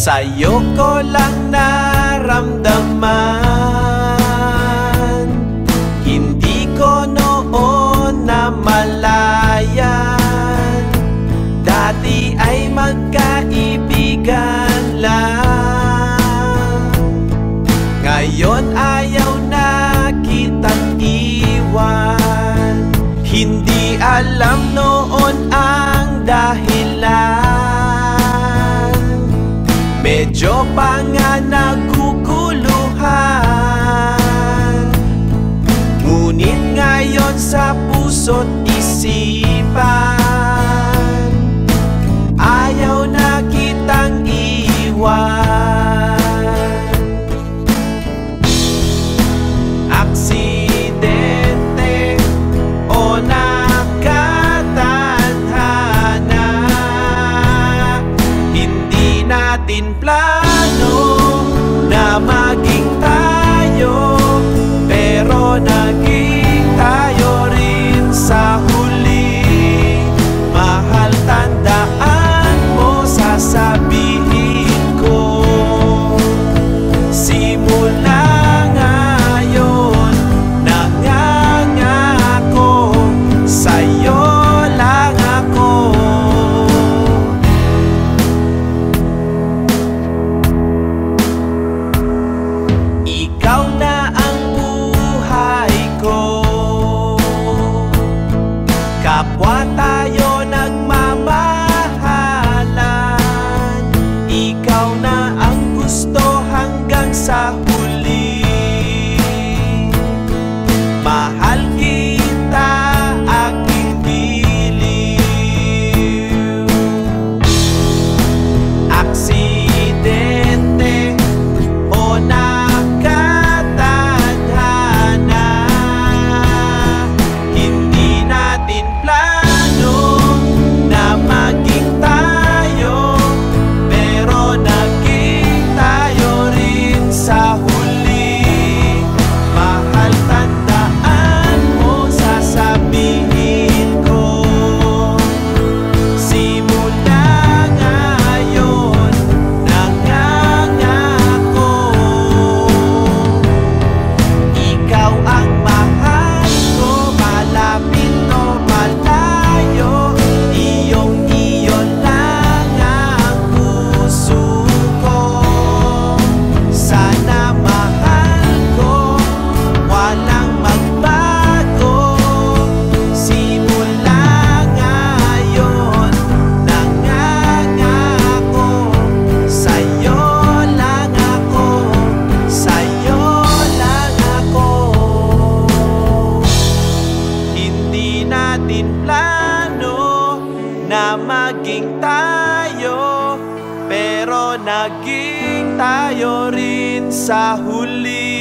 sa'yo ko lang naramdaman. Hindi ko noon namalayan, dati ay magkaibigan lang. Ngayon ayaw na kitang iwan, hindi alam noon ang dahilan. Medyo pa nga naguguluhan, ngunit ngayon sa puso't isipan, ayaw na kitang iwan. Aksidente o nakatadhana, hindi natin plano na maging tayo, pero naging tayo rin sa huli. Mahal, tandaan mo, sasabihin ko, simula ngayon nangangako, sa'yo lang ako. Ikaw na ang buhay ko, kapwa tayo nagmamahalan. Ikaw na ang gusto hanggang sa huli. Mahal kita, aking giliw. Aksidente o nakatadhana, hindi natin plano na maging tayo, pero naging tayo rin sa huli. Mahal, tandaan mo, sasabihin ko, simula ngayon nangangako, ikaw ang mahal ko, malapit o malayo, iyong-iyo lang ang puso ko. Sana mahal ko, walang magbago, simula ngayon nangangako, sa'yo lang ako, sa'yo lang ako. Hindi natin plano na maging tayo, pero naging tayo rin sa huli.